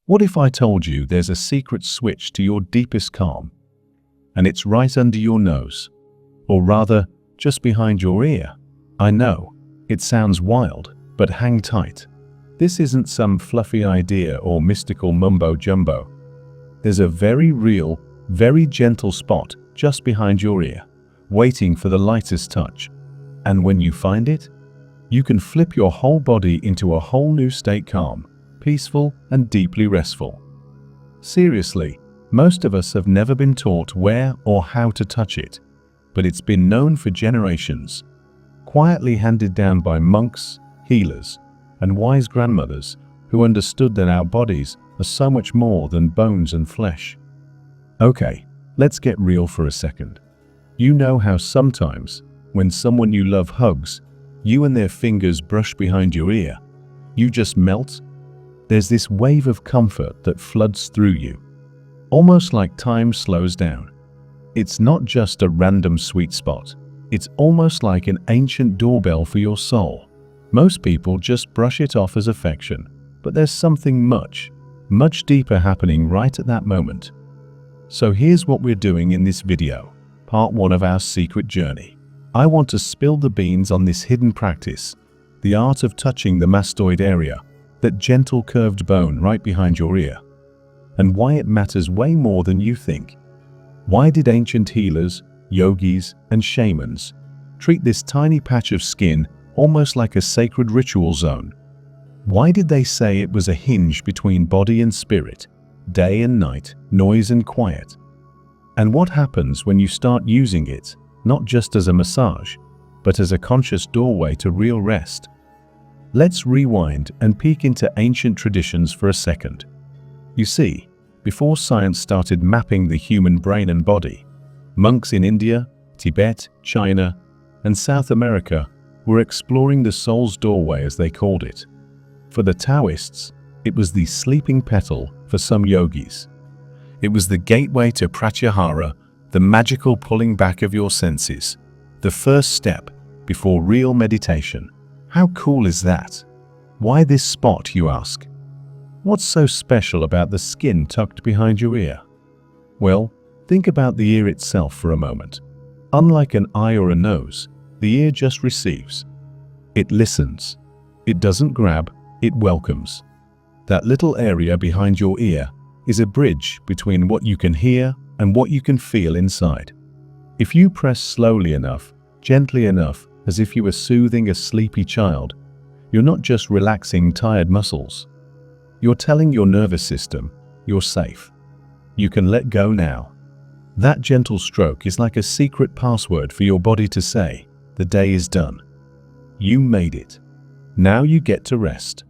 What if I told you there's a secret switch to your deepest calm, and it's right under your nose, or rather, just behind your ear? I know, it sounds wild, but hang tight. This isn't some fluffy idea or mystical mumbo-jumbo. There's a very real, very gentle spot just behind your ear, waiting for the lightest touch. And when you find it, you can flip your whole body into a whole new state, calm, peaceful, and deeply restful. Seriously, most of us have never been taught where or how to touch it, but it's been known for generations, quietly handed down by monks, healers, and wise grandmothers who understood that our bodies are so much more than bones and flesh. Okay, let's get real for a second. You know how sometimes, when someone you love hugs you and their fingers brush behind your ear, you just melt? There's this wave of comfort that floods through you, almost like time slows down. It's not just a random sweet spot. It's almost like an ancient doorbell for your soul. Most people just brush it off as affection, but there's something much, much deeper happening right at that moment. So here's what we're doing in this video, part 1 of our secret journey. I want to spill the beans on this hidden practice, the art of touching the mastoid area, that gentle curved bone right behind your ear, and why it matters way more than you think. Why did ancient healers, yogis, and shamans treat this tiny patch of skin almost like a sacred ritual zone? Why did they say it was a hinge between body and spirit, day and night, noise and quiet? And what happens when you start using it, not just as a massage, but as a conscious doorway to real rest? Let's rewind and peek into ancient traditions for a second. You see, before science started mapping the human brain and body, monks in India, Tibet, China, and South America were exploring the soul's doorway, as they called it. For the Taoists, it was the sleeping petal. For some yogis, it was the gateway to pratyahara, the magical pulling back of your senses, the first step before real meditation. How cool is that? Why this spot, you ask? What's so special about the skin tucked behind your ear? Well, think about the ear itself for a moment. Unlike an eye or a nose, the ear just receives. It listens. It doesn't grab, it welcomes. That little area behind your ear is a bridge between what you can hear and what you can feel inside. If you press slowly enough, gently enough, as if you were soothing a sleepy child, you're not just relaxing tired muscles. You're telling your nervous system, you're safe. You can let go now. That gentle stroke is like a secret password for your body to say, the day is done. You made it. Now you get to rest.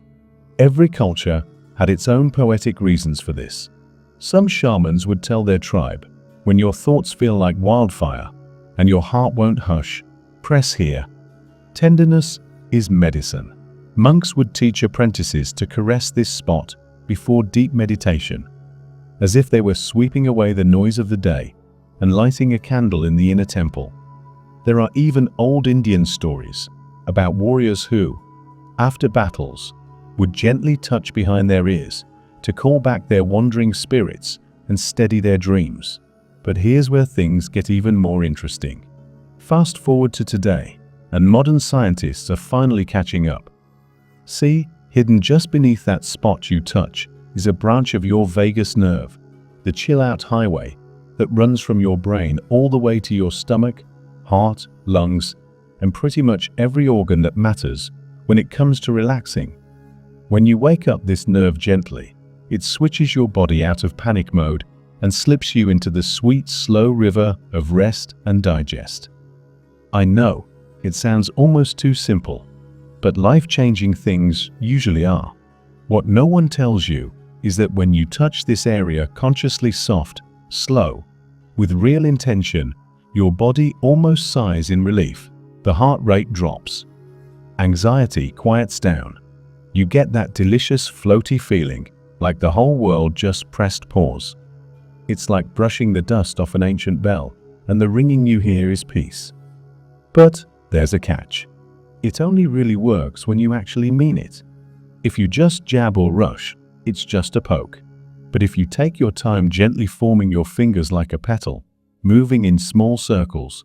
Every culture had its own poetic reasons for this. Some shamans would tell their tribe, when your thoughts feel like wildfire and your heart won't hush, press here. Tenderness is medicine. Monks would teach apprentices to caress this spot before deep meditation, as if they were sweeping away the noise of the day and lighting a candle in the inner temple. There are even old Indian stories about warriors who, after battles, would gently touch behind their ears to call back their wandering spirits and steady their dreams. But here's where things get even more interesting. Fast forward to today, and modern scientists are finally catching up. See, hidden just beneath that spot you touch is a branch of your vagus nerve, the chill-out highway that runs from your brain all the way to your stomach, heart, lungs, and pretty much every organ that matters when it comes to relaxing. When you wake up this nerve gently, it switches your body out of panic mode and slips you into the sweet, slow river of rest and digest. I know, it sounds almost too simple, but life-changing things usually are. What no one tells you is that when you touch this area consciously, soft, slow, with real intention, your body almost sighs in relief. The heart rate drops. Anxiety quiets down. You get that delicious floaty feeling, like the whole world just pressed pause. It's like brushing the dust off an ancient bell, and the ringing you hear is peace. But there's a catch. It only really works when you actually mean it. If you just jab or rush, it's just a poke. But if you take your time gently forming your fingers like a petal, moving in small circles,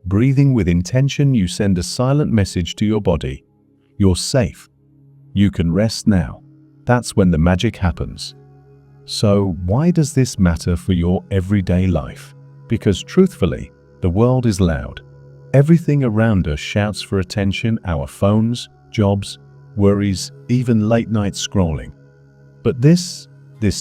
breathing with intention, you send a silent message to your body. You're safe. You can rest now. That's when the magic happens. So why does this matter for your everyday life? Because truthfully, the world is loud. Everything around us shouts for attention, our phones, jobs, worries, even late-night scrolling. But this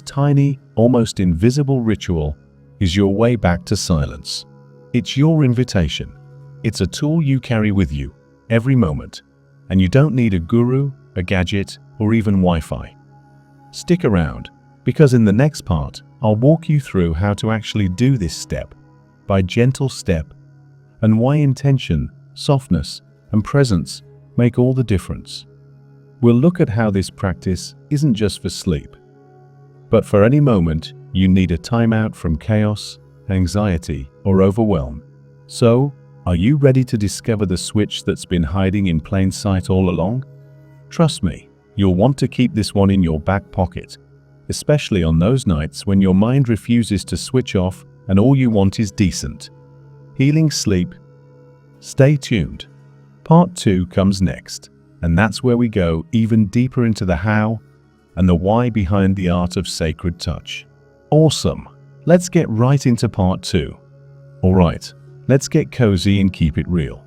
tiny, almost invisible ritual is your way back to silence. It's your invitation. It's a tool you carry with you every moment, and you don't need a guru, a gadget, or even Wi-Fi. Stick around, because in the next part, I'll walk you through how to actually do this step by gentle step, and why intention, softness, and presence make all the difference. We'll look at how this practice isn't just for sleep, but for any moment you need a timeout from chaos, anxiety, or overwhelm. So, are you ready to discover the switch that's been hiding in plain sight all along? Trust me, you'll want to keep this one in your back pocket, especially on those nights when your mind refuses to switch off and all you want is decent, healing sleep. Stay tuned. Part 2 comes next, and that's where we go even deeper into the how and the why behind the art of sacred touch. Awesome! Let's get right into part 2. Alright, let's get cozy and keep it real.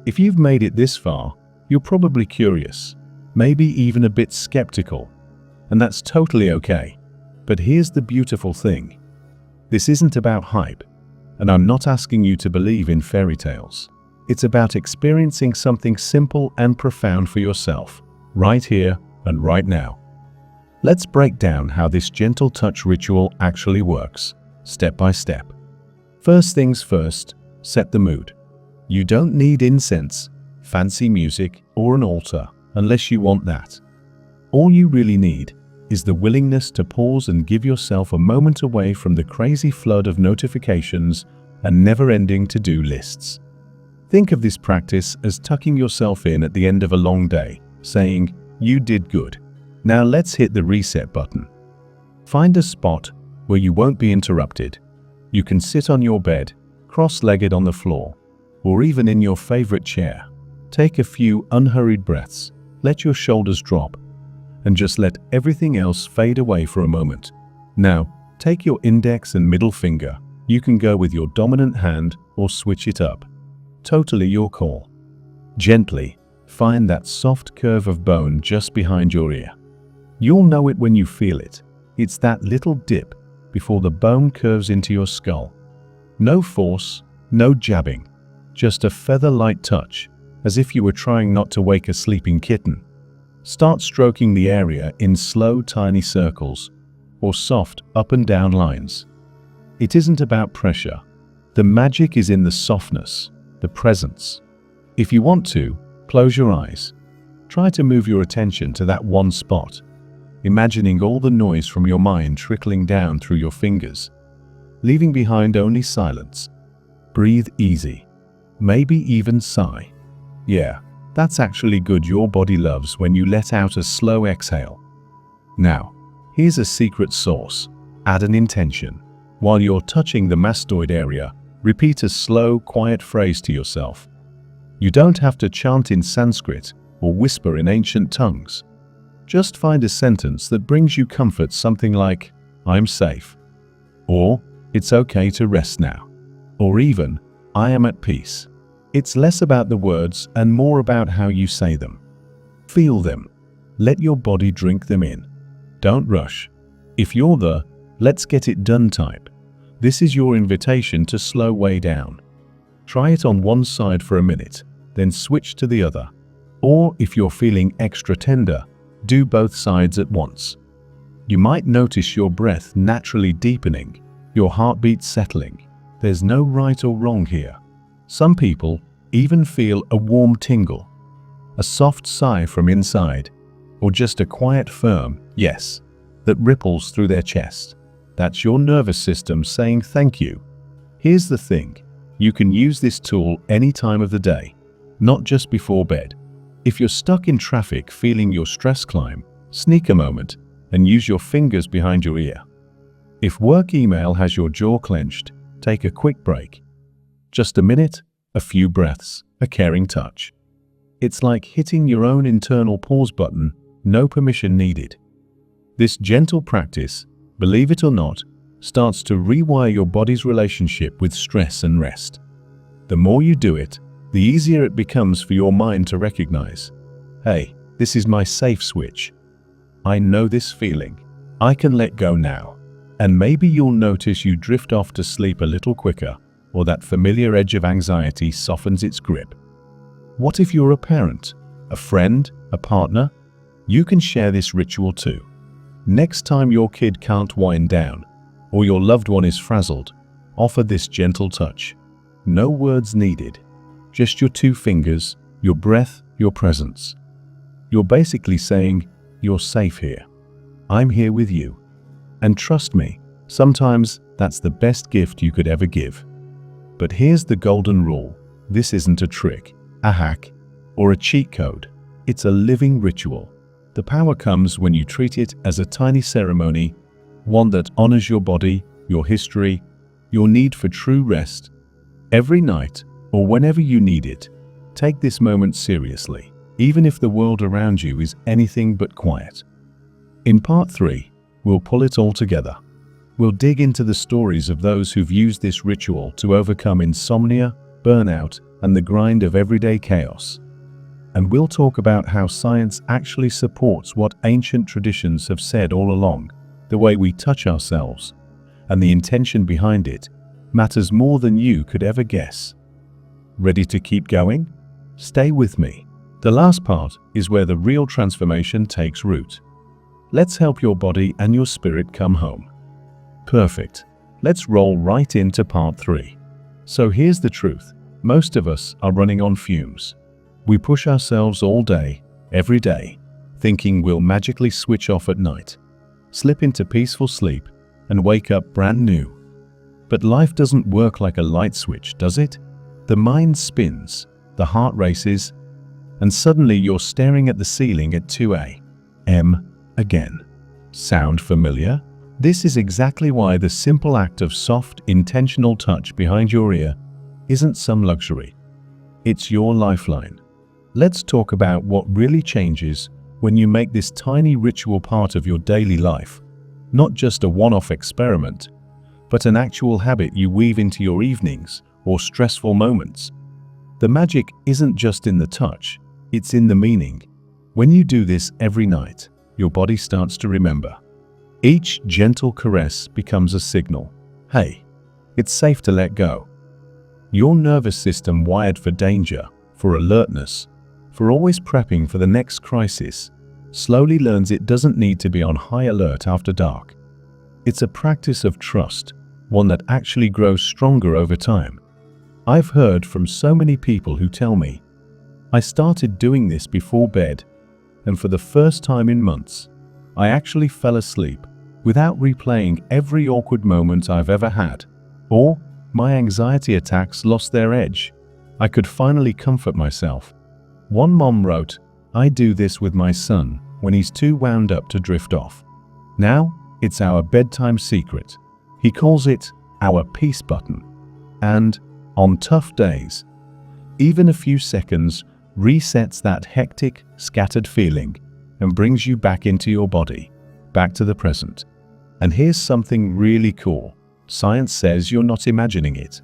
If you've made it this far, you're probably curious, maybe even a bit skeptical, and that's totally okay. But here's the beautiful thing. This isn't about hype, and I'm not asking you to believe in fairy tales. It's about experiencing something simple and profound for yourself, right here and right now. Let's break down how this gentle touch ritual actually works, step by step. First things first, set the mood. You don't need incense, fancy music, or an altar unless you want that. All you really need is the willingness to pause and give yourself a moment away from the crazy flood of notifications and never-ending to-do lists. Think of this practice as tucking yourself in at the end of a long day, saying, "You did good. Now let's hit the reset button." Find a spot where you won't be interrupted. You can sit on your bed, cross-legged on the floor, or even in your favorite chair. Take a few unhurried breaths, let your shoulders drop, and just let everything else fade away for a moment. Now, take your index and middle finger. You can go with your dominant hand or switch it up. Totally your call. Gently, find that soft curve of bone just behind your ear. You'll know it when you feel it. It's that little dip before the bone curves into your skull. No force, no jabbing, just a feather-light touch, as if you were trying not to wake a sleeping kitten. Start stroking the area in slow, tiny circles, or soft up and down lines. It isn't about pressure. The magic is in the softness, the presence. If you want to, close your eyes. Try to move your attention to that one spot, imagining all the noise from your mind trickling down through your fingers, leaving behind only silence. Breathe easy. Maybe even sigh. Yeah, that's actually good. Your body loves when you let out a slow exhale. Now, here's a secret sauce. Add an intention. While you're touching the mastoid area, repeat a slow, quiet phrase to yourself. You don't have to chant in Sanskrit or whisper in ancient tongues. Just find a sentence that brings you comfort, something like, "I'm safe," or "It's okay to rest now," or even, "I am at peace." It's less about the words and more about how you say them. Feel them. Let your body drink them in. Don't rush. If you're the "let's get it done" type, this is your invitation to slow way down. Try it on one side for a minute, then switch to the other. Or if you're feeling extra tender, do both sides at once. You might notice your breath naturally deepening, your heartbeat settling. There's no right or wrong here. Some people even feel a warm tingle, a soft sigh from inside, or just a quiet firm yes that ripples through their chest. That's your nervous system saying thank you. Here's the thing, you can use this tool any time of the day, not just before bed. If you're stuck in traffic feeling your stress climb, sneak a moment and use your fingers behind your ear. If work email has your jaw clenched, take a quick break. Just a minute, a few breaths, a caring touch. It's like hitting your own internal pause button, no permission needed. This gentle practice, believe it or not, starts to rewire your body's relationship with stress and rest. The more you do it, the easier it becomes for your mind to recognize, hey, this is my safe switch. I know this feeling. I can let go now. And maybe you'll notice you drift off to sleep a little quicker, or that familiar edge of anxiety softens its grip. What if you're a parent, a friend, a partner? You can share this ritual too. Next time your kid can't wind down, or your loved one is frazzled, offer this gentle touch. No words needed, just your 2 fingers, your breath, your presence. You're basically saying, you're safe here. I'm here with you. And trust me, sometimes that's the best gift you could ever give. But here's the golden rule. This isn't a trick, a hack, or a cheat code. It's a living ritual. The power comes when you treat it as a tiny ceremony, one that honors your body, your history, your need for true rest. Every night, or whenever you need it, take this moment seriously, even if the world around you is anything but quiet. In part 3, we'll pull it all together. We'll dig into the stories of those who've used this ritual to overcome insomnia, burnout, and the grind of everyday chaos. And we'll talk about how science actually supports what ancient traditions have said all along. The way we touch ourselves, and the intention behind it, matters more than you could ever guess. Ready to keep going? Stay with me. The last part is where the real transformation takes root. Let's help your body and your spirit come home. Perfect. Let's roll right into part 3. So here's the truth. Most of us are running on fumes. We push ourselves all day, every day, thinking we'll magically switch off at night, slip into peaceful sleep, and wake up brand new. But life doesn't work like a light switch, does it? The mind spins, the heart races, and suddenly you're staring at the ceiling at 2 a.m. again. Sound familiar? This is exactly why the simple act of soft, intentional touch behind your ear isn't some luxury. It's your lifeline. Let's talk about what really changes when you make this tiny ritual part of your daily life, not just a one-off experiment, but an actual habit you weave into your evenings or stressful moments. The magic isn't just in the touch, it's in the meaning. When you do this every night, your body starts to remember. Each gentle caress becomes a signal. Hey, it's safe to let go. Your nervous system, wired for danger, for alertness, for always prepping for the next crisis, slowly learns it doesn't need to be on high alert after dark. It's a practice of trust, one that actually grows stronger over time. I've heard from so many people who tell me, I started doing this before bed, and for the first time in months, I actually fell asleep without replaying every awkward moment I've ever had, or my anxiety attacks lost their edge. I could finally comfort myself. One mom wrote, I do this with my son when he's too wound up to drift off. Now, it's our bedtime secret. He calls it our peace button. And, on tough days, even a few seconds resets that hectic, scattered feeling and brings you back into your body, back to the present. And here's something really cool. Science says you're not imagining it.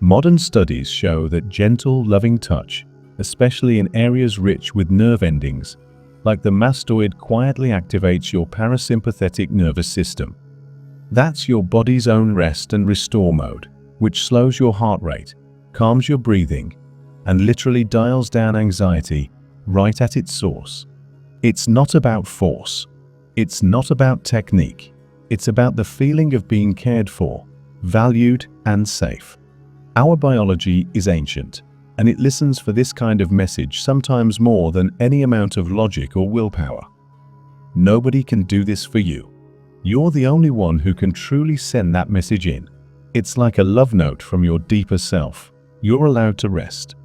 Modern studies show that gentle, loving touch, especially in areas rich with nerve endings, like the mastoid, quietly activates your parasympathetic nervous system. That's your body's own rest and restore mode, which slows your heart rate, calms your breathing, and literally dials down anxiety right at its source. It's not about force. It's not about technique. It's about the feeling of being cared for, valued, and safe. Our biology is ancient, and it listens for this kind of message sometimes more than any amount of logic or willpower. Nobody can do this for you. You're the only one who can truly send that message in. It's like a love note from your deeper self. You're allowed to rest.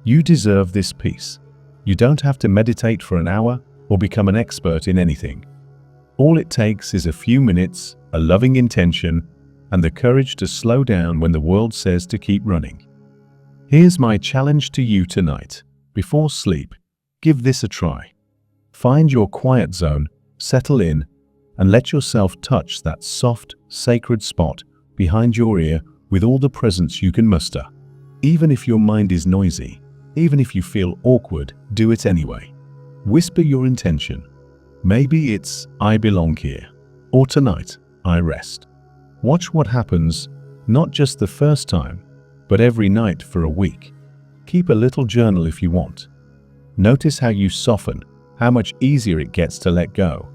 You deserve this peace. You don't have to meditate for an hour or become an expert in anything. All it takes is a few minutes, a loving intention, and the courage to slow down when the world says to keep running. Here's my challenge to you tonight. Before sleep, give this a try. Find your quiet zone, settle in, and let yourself touch that soft, sacred spot behind your ear with all the presence you can muster. Even if your mind is noisy, even if you feel awkward, do it anyway. Whisper your intention. Maybe it's, "I belong here," or "Tonight, I rest." Watch what happens, not just the first time, but every night for a week. Keep a little journal if you want. Notice how you soften, how much easier it gets to let go,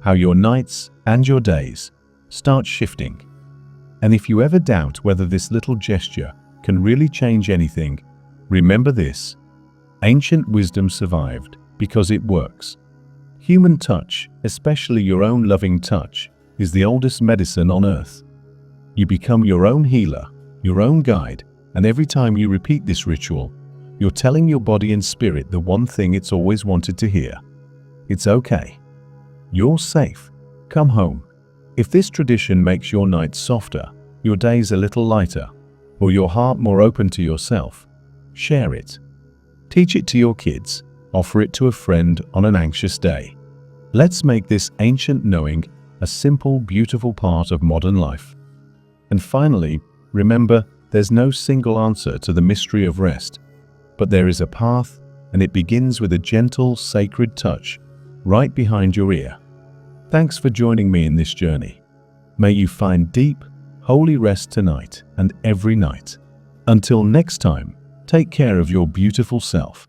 how your nights and your days start shifting. And if you ever doubt whether this little gesture can really change anything, remember this: ancient wisdom survived because it works. Human touch, especially your own loving touch, is the oldest medicine on earth. You become your own healer, your own guide, and every time you repeat this ritual, you're telling your body and spirit the one thing it's always wanted to hear. It's okay. You're safe. Come home. If this tradition makes your nights softer, your days a little lighter, or your heart more open to yourself, share it. Teach it to your kids. Offer it to a friend on an anxious day. Let's make this ancient knowing a simple, beautiful part of modern life. And finally, remember, there's no single answer to the mystery of rest, but there is a path, and it begins with a gentle, sacred touch right behind your ear. Thanks for joining me in this journey. May you find deep, holy rest tonight and every night. Until next time, take care of your beautiful self.